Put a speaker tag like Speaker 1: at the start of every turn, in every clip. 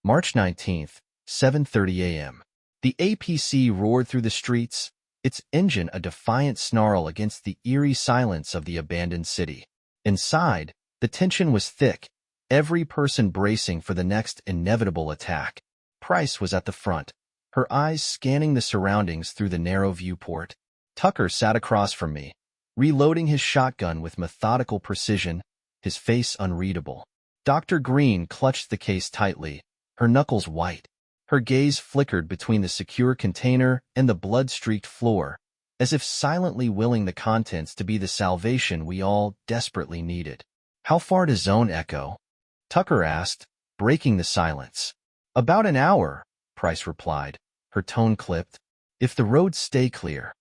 Speaker 1: March 19th, 7:30 a.m. The APC roared through the streets, its engine a defiant snarl against the eerie silence of the abandoned city. Inside, the tension was thick, every person bracing for the next inevitable attack. Price was at the front, her eyes scanning the surroundings through the narrow viewport. Tucker sat across from me, reloading his shotgun with methodical precision, his face unreadable. Dr. Green clutched the case tightly, her knuckles white. Her gaze flickered between the secure container and the blood-streaked floor, as if silently willing the contents to be the salvation we all desperately needed. "How far to Zone Echo?" Tucker asked, breaking the silence. "About an hour," Price replied, her tone clipped. "If the roads stay clear."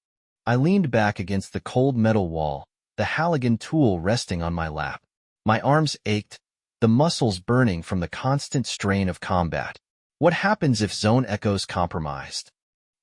Speaker 1: I leaned back against the cold metal wall, the Halligan tool resting on my lap. My arms ached, the muscles burning from the constant strain of combat. "What happens if Zone Echo's compromised?"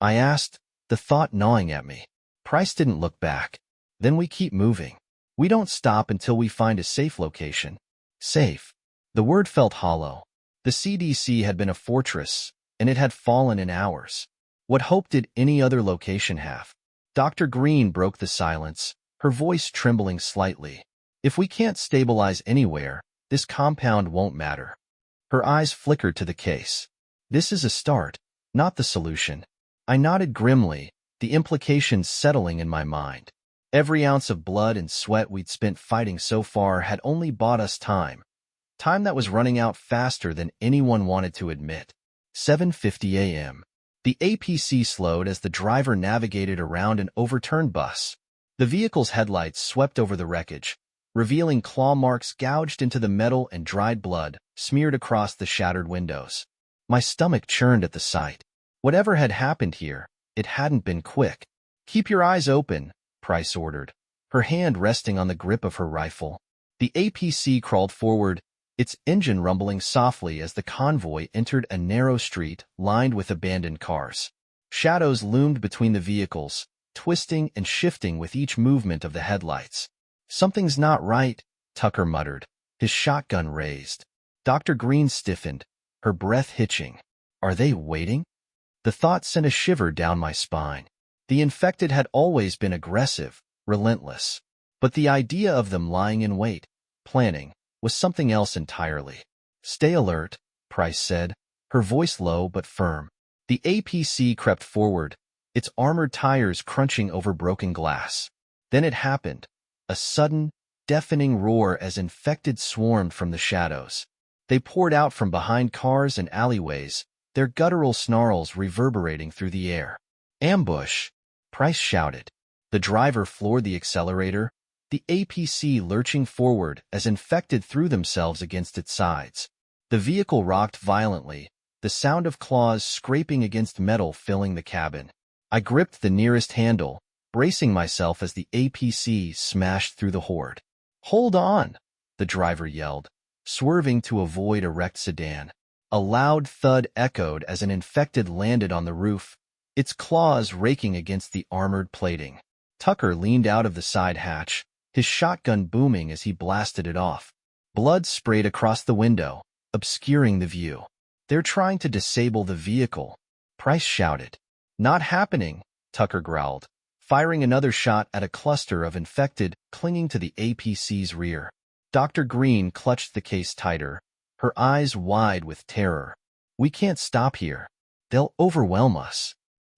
Speaker 1: I asked, the thought gnawing at me. Price didn't look back. "Then we keep moving. We don't stop until we find a safe location." Safe. The word felt hollow. The CDC had been a fortress, and it had fallen in hours. What hope did any other location have? Dr. Green broke the silence, her voice trembling slightly. "If we can't stabilize anywhere, this compound won't matter." Her eyes flickered to the case. "This is a start, not the solution." I nodded grimly, the implications settling in my mind. Every ounce of blood and sweat we'd spent fighting so far had only bought us time. Time that was running out faster than anyone wanted to admit. 7:50 a.m. The APC slowed as the driver navigated around an overturned bus. The vehicle's headlights swept over the wreckage, revealing claw marks gouged into the metal and dried blood smeared across the shattered windows. My stomach churned at the sight. Whatever had happened here, it hadn't been quick. "Keep your eyes open," Price ordered, her hand resting on the grip of her rifle. The APC crawled forward, its engine rumbling softly as the convoy entered a narrow street lined with abandoned cars. Shadows loomed between the vehicles, twisting and shifting with each movement of the headlights. "Something's not right," Tucker muttered, his shotgun raised. Dr. Green stiffened, her breath hitching. "Are they waiting?" The thought sent a shiver down my spine. The infected had always been aggressive, relentless. But the idea of them lying in wait, planning, was something else entirely. "Stay alert," Price said, her voice low but firm. The APC crept forward, its armored tires crunching over broken glass. Then it happened, a sudden, deafening roar as infected swarmed from the shadows. They poured out from behind cars and alleyways, their guttural snarls reverberating through the air. "Ambush!" Price shouted. The driver floored the accelerator, the APC lurching forward as infected threw themselves against its sides. The vehicle rocked violently, the sound of claws scraping against metal filling the cabin. I gripped the nearest handle, bracing myself as the APC smashed through the horde. "Hold on!" the driver yelled, swerving to avoid a wrecked sedan. A loud thud echoed as an infected landed on the roof, its claws raking against the armored plating. Tucker leaned out of the side hatch, his shotgun booming as he blasted it off. Blood sprayed across the window, obscuring the view. "They're trying to disable the vehicle," Price shouted. "Not happening," Tucker growled, firing another shot at a cluster of infected clinging to the APC's rear. Dr. Green clutched the case tighter, her eyes wide with terror. "We can't stop here. They'll overwhelm us."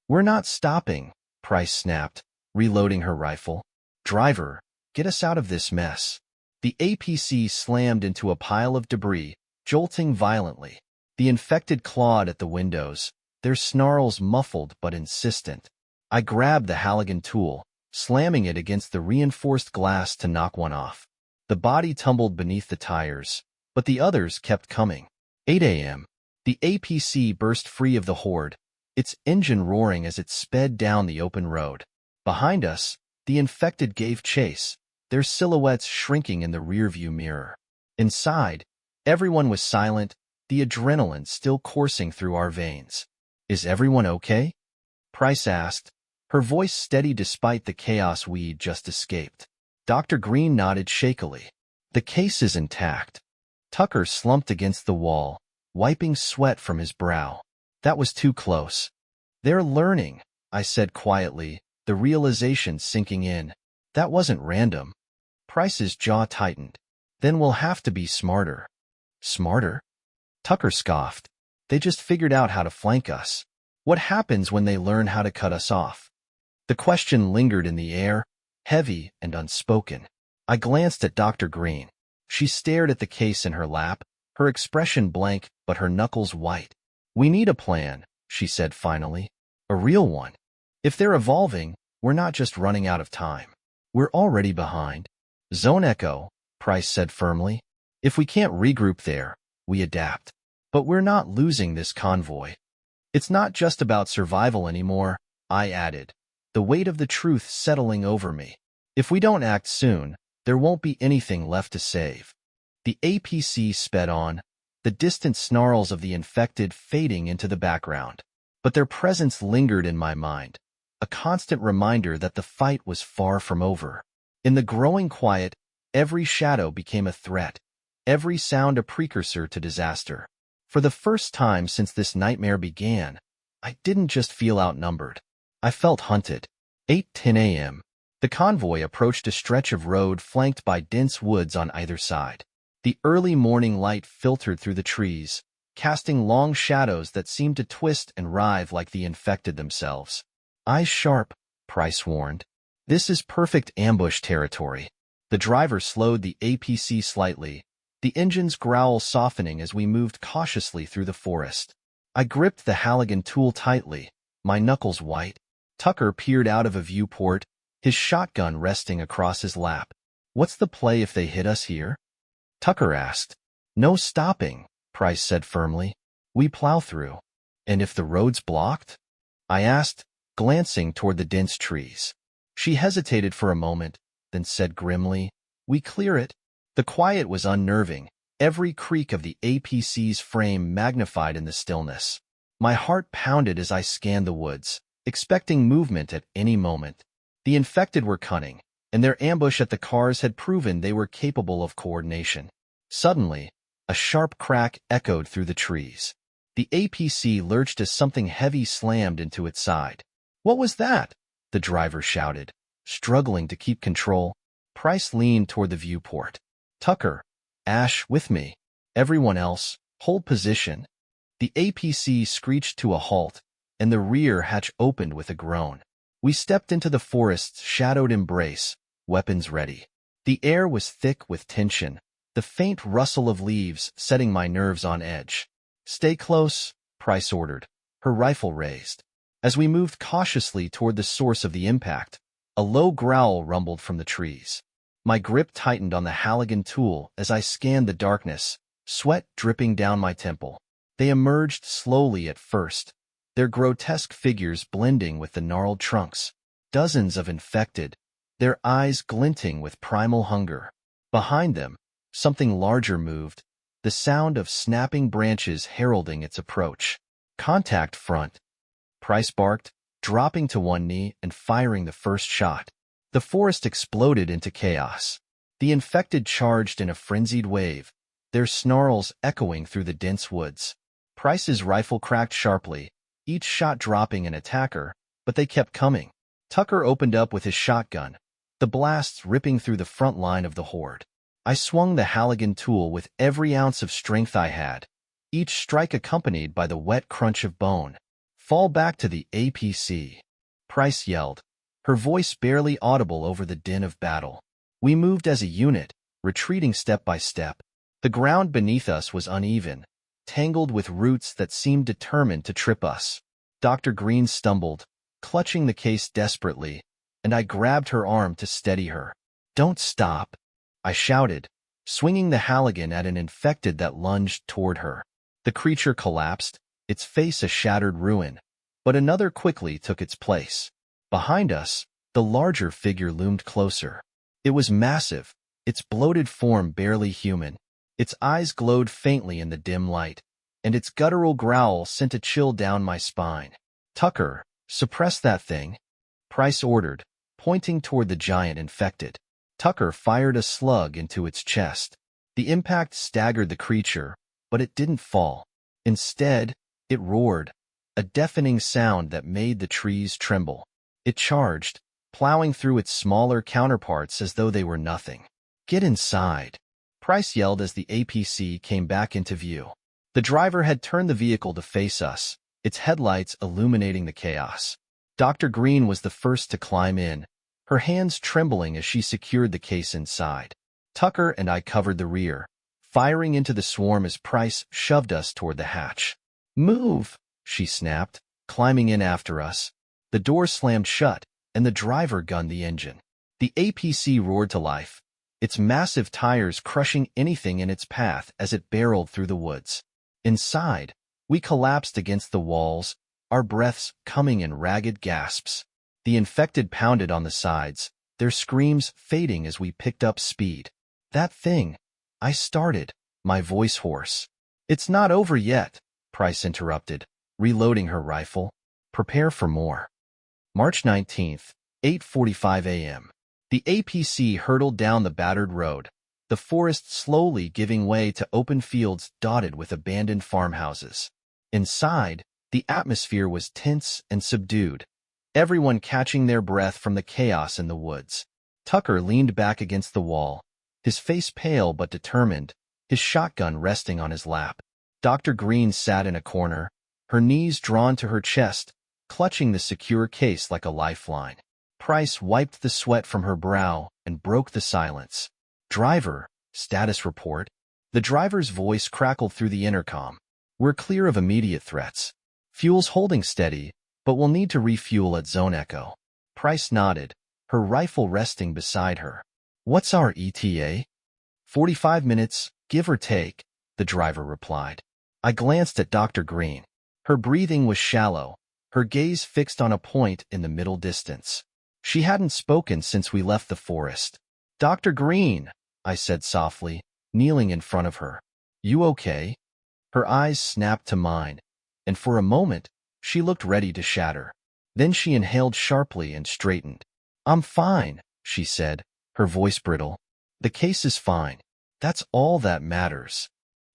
Speaker 1: "We're not stopping," Price snapped, reloading her rifle. "Driver, get us out of this mess." The APC slammed into a pile of debris, jolting violently. The infected clawed at the windows, their snarls muffled but insistent. I grabbed the Halligan tool, slamming it against the reinforced glass to knock one off. The body tumbled beneath the tires, but the others kept coming. 8 a.m. The APC burst free of the horde, its engine roaring as it sped down the open road. Behind us, the infected gave chase, their silhouettes shrinking in the rearview mirror. Inside, everyone was silent, the adrenaline still coursing through our veins. "Is everyone okay?" Price asked, her voice steady despite the chaos we'd just escaped. Dr. Green nodded shakily. "The case is intact." Tucker slumped against the wall, wiping sweat from his brow. That was too close. They're learning, I said quietly, the realization sinking in. That wasn't random. Price's jaw tightened. Then we'll have to be smarter. Smarter? Tucker scoffed. They just figured out how to flank us. What happens when they learn how to cut us off? The question lingered in the air, heavy and unspoken. I glanced at Dr. Green. She stared at the case in her lap, her expression blank but her knuckles white. We need a plan, she said finally. A real one. If they're evolving, we're not just running out of time. We're already behind. Zone Echo, Price said firmly. If we can't regroup there, we adapt. But we're not losing this convoy. It's not just about survival anymore, I added, the weight of the truth settling over me. If we don't act soon, there won't be anything left to save. The APC sped on, the distant snarls of the infected fading into the background. But their presence lingered in my mind, a constant reminder that the fight was far from over. In the growing quiet, every shadow became a threat, every sound a precursor to disaster. For the first time since this nightmare began, I didn't just feel outnumbered. I felt hunted. 8:10 a.m. The convoy approached a stretch of road flanked by dense woods on either side. The early morning light filtered through the trees, casting long shadows that seemed to twist and writhe like the infected themselves. Eyes sharp, Price warned. This is perfect ambush territory. The driver slowed the APC slightly, the engine's growl softening as we moved cautiously through the forest. I gripped the Halligan tool tightly, my knuckles white. Tucker peered out of a viewport, his shotgun resting across his lap. What's the play if they hit us here? Tucker asked. No stopping, Price said firmly. We plow through. And if the road's blocked? I asked, glancing toward the dense trees. She hesitated for a moment, then said grimly, We clear it. The quiet was unnerving, every creak of the APC's frame magnified in the stillness. My heart pounded as I scanned the woods, expecting movement at any moment. The infected were cunning, and their ambush at the cars had proven they were capable of coordination. Suddenly, a sharp crack echoed through the trees. The APC lurched as something heavy slammed into its side. What was that? The driver shouted, struggling to keep control. Price leaned toward the viewport. Tucker, Ash, with me. Everyone else, hold position. The APC screeched to a halt, and the rear hatch opened with a groan. We stepped into the forest's shadowed embrace, weapons ready. The air was thick with tension, the faint rustle of leaves setting my nerves on edge. Stay close, Price ordered, her rifle raised. As we moved cautiously toward the source of the impact, a low growl rumbled from the trees. My grip tightened on the Halligan tool as I scanned the darkness, sweat dripping down my temple. They emerged slowly at first, their grotesque figures blending with the gnarled trunks. Dozens of infected, their eyes glinting with primal hunger. Behind them, something larger moved, the sound of snapping branches heralding its approach. Contact front, Price barked, dropping to one knee and firing the first shot. The forest exploded into chaos. The infected charged in a frenzied wave, their snarls echoing through the dense woods. Price's rifle cracked sharply, each shot dropping an attacker, but they kept coming. Tucker opened up with his shotgun, the blasts ripping through the front line of the horde. I swung the Halligan tool with every ounce of strength I had, each strike accompanied by the wet crunch of bone. Fall back to the APC, Price yelled, her voice barely audible over the din of battle. We moved as a unit, retreating step by step. The ground beneath us was uneven, tangled with roots that seemed determined to trip us. Dr. Green stumbled, clutching the case desperately, and I grabbed her arm to steady her. Don't stop, I shouted, swinging the Halligan at an infected that lunged toward her. The creature collapsed, its face a shattered ruin, but another quickly took its place. Behind us, the larger figure loomed closer. It was massive, its bloated form barely human. Its eyes glowed faintly in the dim light, and its guttural growl sent a chill down my spine. Tucker, suppress that thing, Price ordered, pointing toward the giant infected. Tucker fired a slug into its chest. The impact staggered the creature, but it didn't fall. Instead, it roared, a deafening sound that made the trees tremble. It charged, plowing through its smaller counterparts as though they were nothing. "Get inside," Price yelled as the APC came back into view. The driver had turned the vehicle to face us, its headlights illuminating the chaos. Dr. Green was the first to climb in, her hands trembling as she secured the case inside. Tucker and I covered the rear, firing into the swarm as Price shoved us toward the hatch. "Move," she snapped, climbing in after us. The door slammed shut, and the driver gunned the engine. The APC roared to life, its massive tires crushing anything in its path as it barreled through the woods. Inside, we collapsed against the walls, our breaths coming in ragged gasps. The infected pounded on the sides, their screams fading as we picked up speed. "That thing," I started, my voice hoarse. "It's not over yet," Price interrupted, reloading her rifle. "Prepare for more." March 19th, 8:45 a.m. The APC hurtled down the battered road, the forest slowly giving way to open fields dotted with abandoned farmhouses. Inside, the atmosphere was tense and subdued, everyone catching their breath from the chaos in the woods. Tucker leaned back against the wall, his face pale but determined, his shotgun resting on his lap. Dr. Green sat in a corner, her knees drawn to her chest, clutching the secure case like a lifeline. Price wiped the sweat from her brow and broke the silence. "Driver, status report." The driver's voice crackled through the intercom. "We're clear of immediate threats. Fuel's holding steady, but we'll need to refuel at Zone Echo." Price nodded, her rifle resting beside her. "What's our ETA?" 45 minutes, give or take," the driver replied. I glanced at Dr. Green. Her breathing was shallow, her gaze fixed on a point in the middle distance. She hadn't spoken since we left the forest. "Dr. Green," I said softly, kneeling in front of her. "You okay?" Her eyes snapped to mine, and for a moment, she looked ready to shatter. Then she inhaled sharply and straightened. "I'm fine," she said, her voice brittle. "The case is fine. That's all that matters."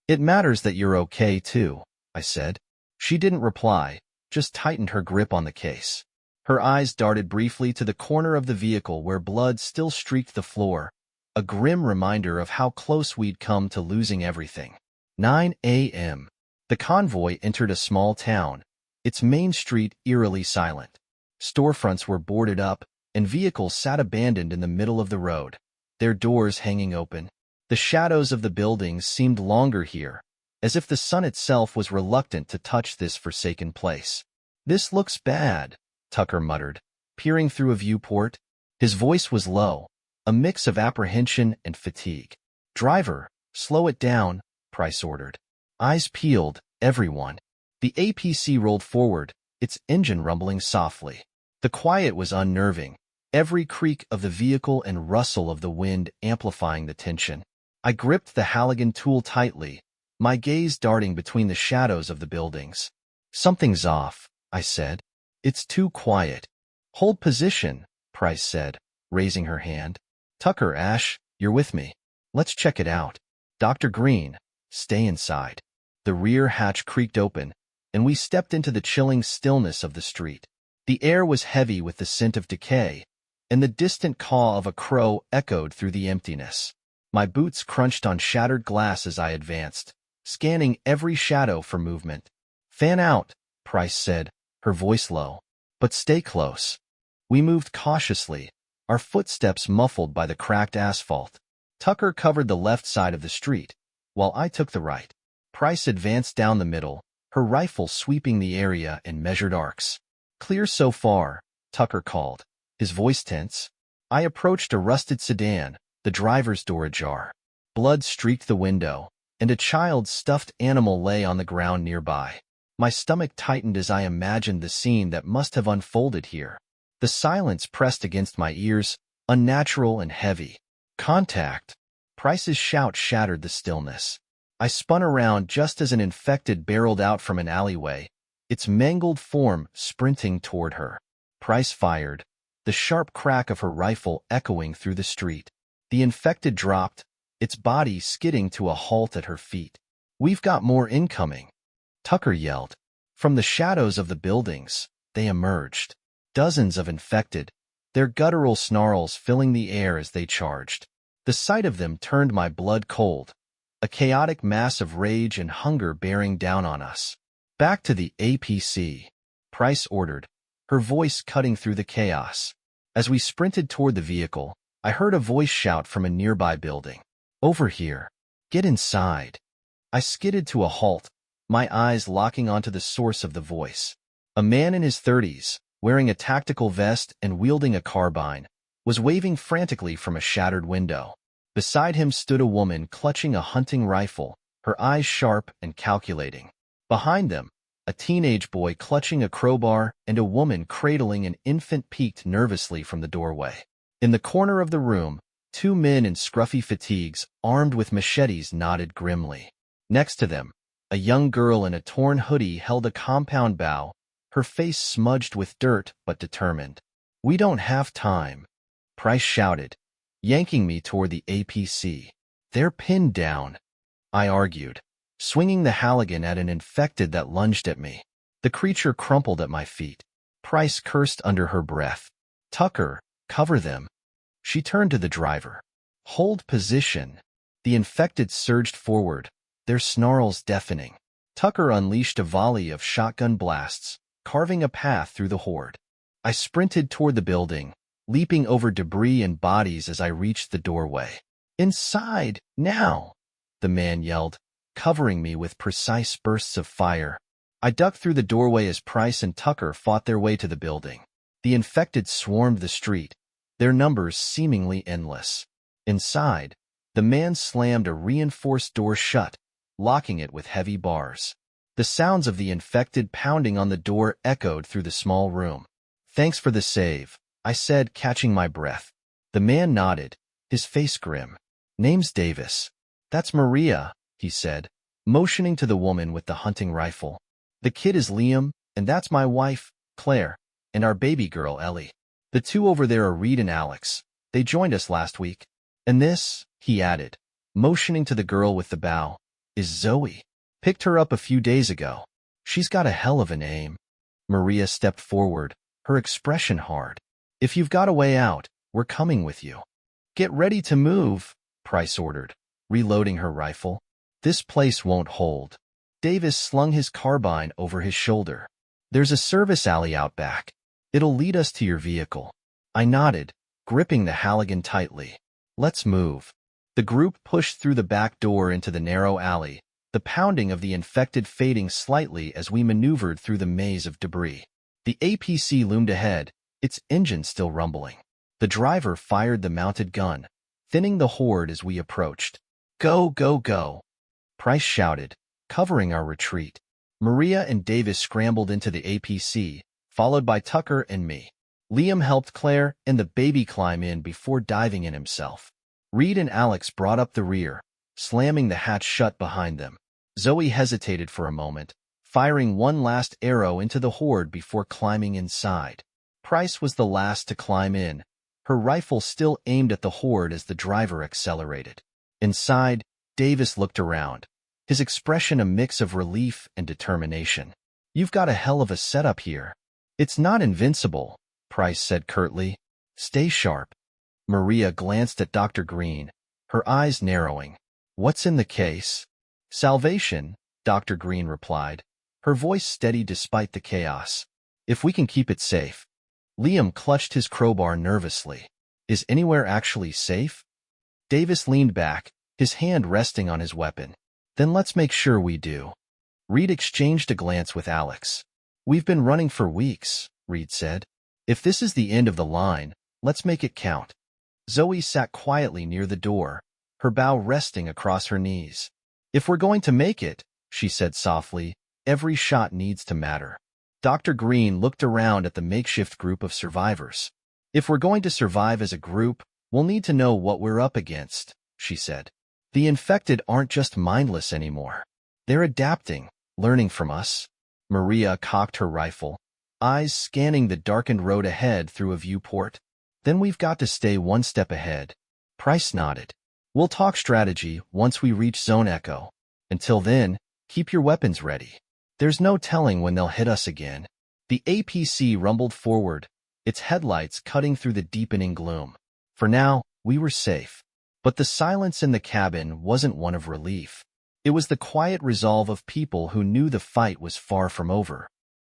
Speaker 1: "It matters that you're okay, too," I said. She didn't reply, just tightened her grip on the case. Her eyes darted briefly to the corner of the vehicle where blood still streaked the floor, a grim reminder of how close we'd come to losing everything. 9 a.m. The convoy entered a small town, its main street eerily silent. Storefronts were boarded up, and vehicles sat abandoned in the middle of the road, their doors hanging open. The shadows of the buildings seemed longer here, as if the sun itself was reluctant to touch this forsaken place. "This looks bad," Tucker muttered, peering through a viewport. His voice was low, a mix of apprehension and fatigue. "Driver, slow it down," Price ordered. Eyes peeled, everyone. The APC rolled forward, its engine rumbling softly. The quiet was unnerving, every creak of the vehicle and rustle of the wind amplifying the tension. I gripped the Halligan tool tightly, my gaze darting between the shadows of the buildings. "Something's off," I said. "It's too quiet." "Hold position," Price said, raising her hand. "Tucker, Ash, you're with me. Let's check it out." "Dr. Green, stay inside." The rear hatch creaked open, and we stepped into the chilling stillness of the street. The air was heavy with the scent of decay, and the distant caw of a crow echoed through the emptiness. My boots crunched on shattered glass as I advanced, scanning every shadow for movement. "Fan out," Price said, her voice low. "But stay close." We moved cautiously, our footsteps muffled by the cracked asphalt. Tucker covered the left side of the street, while I took the right. Price advanced down the middle, her rifle sweeping the area in measured arcs. "Clear so far," Tucker called, his voice tense. I approached a rusted sedan, the driver's door ajar. Blood streaked the window, and a child's stuffed animal lay on the ground nearby. My stomach tightened as I imagined the scene that must have unfolded here. The silence pressed against my ears, unnatural and heavy. "Contact!" Price's shout shattered the stillness. I spun around just as an infected barreled out from an alleyway, its mangled form sprinting toward her. Price fired, the sharp crack of her rifle echoing through the street. The infected dropped, its body skidding to a halt at her feet. "We've got more incoming." Tucker yelled. From the shadows of the buildings, they emerged. Dozens of infected, their guttural snarls filling the air as they charged. The sight of them turned my blood cold, a chaotic mass of rage and hunger bearing down on us. Back to the APC, Price ordered, her voice cutting through the chaos. As we sprinted toward the vehicle, I heard a voice shout from a nearby building. Over here. Get inside. I skidded to a halt, my eyes locking onto the source of the voice. A man in his 30s, wearing a tactical vest and wielding a carbine, was waving frantically from a shattered window. Beside him stood a woman clutching a hunting rifle, her eyes sharp and calculating. Behind them, a teenage boy clutching a crowbar and a woman cradling an infant peeked nervously from the doorway. In the corner of the room, two men in scruffy fatigues, armed with machetes, nodded grimly. Next to them, a young girl in a torn hoodie held a compound bow, her face smudged with dirt but determined. "We don't have time," Price shouted, yanking me toward the APC. "They're pinned down," I argued, swinging the Halligan at an infected that lunged at me. The creature crumpled at my feet. Price cursed under her breath. "Tucker, cover them." She turned to the driver. "Hold position." The infected surged forward, their snarls deafening. Tucker unleashed a volley of shotgun blasts, carving a path through the horde. I sprinted toward the building, leaping over debris and bodies as I reached the doorway. "Inside, now!" the man yelled, covering me with precise bursts of fire. I ducked through the doorway as Price and Tucker fought their way to the building. The infected swarmed the street, their numbers seemingly endless. Inside, the man slammed a reinforced door shut, locking it with heavy bars. The sounds of the infected pounding on the door echoed through the small room. "Thanks for the save," I said, catching my breath. The man nodded, his face grim. "Name's Davis." "That's Maria," he said, motioning to the woman with the hunting rifle. "The kid is Liam, and that's my wife, Claire, and our baby girl, Ellie. The two over there are Reed and Alex. They joined us last week. And this," he added, motioning to the girl with the bow, "is Zoe. Picked her up a few days ago. She's got a hell of a name." Maria stepped forward, her expression hard. "If you've got a way out, we're coming with you." "Get ready to move," Price ordered, reloading her rifle. "This place won't hold." Davis slung his carbine over his shoulder. "There's a service alley out back. It'll lead us to your vehicle." I nodded, gripping the Halligan tightly. "Let's move." The group pushed through the back door into the narrow alley, the pounding of the infected fading slightly as we maneuvered through the maze of debris. The APC loomed ahead, its engine still rumbling. The driver fired the mounted gun, thinning the horde as we approached. "Go, go, go!" Price shouted, covering our retreat. Maria and Davis scrambled into the APC, followed by Tucker and me. Liam helped Claire and the baby climb in before diving in himself. Reed and Alex brought up the rear, slamming the hatch shut behind them. Zoe hesitated for a moment, firing one last arrow into the horde before climbing inside. Price was the last to climb in, her rifle still aimed at the horde as the driver accelerated. Inside, Davis looked around, his expression a mix of relief and determination. "You've got a hell of a setup here." "It's not invincible," Price said curtly. "Stay sharp." Maria glanced at Dr. Green, her eyes narrowing. "What's in the case?" "Salvation," Dr. Green replied, her voice steady despite the chaos. "If we can keep it safe." Liam clutched his crowbar nervously. "Is anywhere actually safe?" Davis leaned back, his hand resting on his weapon. "Then let's make sure we do." Reed exchanged a glance with Alex. "We've been running for weeks," Reed said. "If this is the end of the line, let's make it count." Zoe sat quietly near the door, her bow resting across her knees. "If we're going to make it," she said softly, "every shot needs to matter." Dr. Green looked around at the makeshift group of survivors. "If we're going to survive as a group, we'll need to know what we're up against," she said. "The infected aren't just mindless anymore. They're adapting, learning from us." Maria cocked her rifle, eyes scanning the darkened road ahead through a viewport. "Then we've got to stay one step ahead." Price nodded. "We'll talk strategy once we reach Zone Echo. Until then, keep your weapons ready." There's no telling when they'll hit us again. The APC rumbled forward, its headlights cutting through the deepening gloom. For now, we were safe. But the silence in the cabin wasn't one of relief. It was the quiet resolve of people who knew the fight was far from over.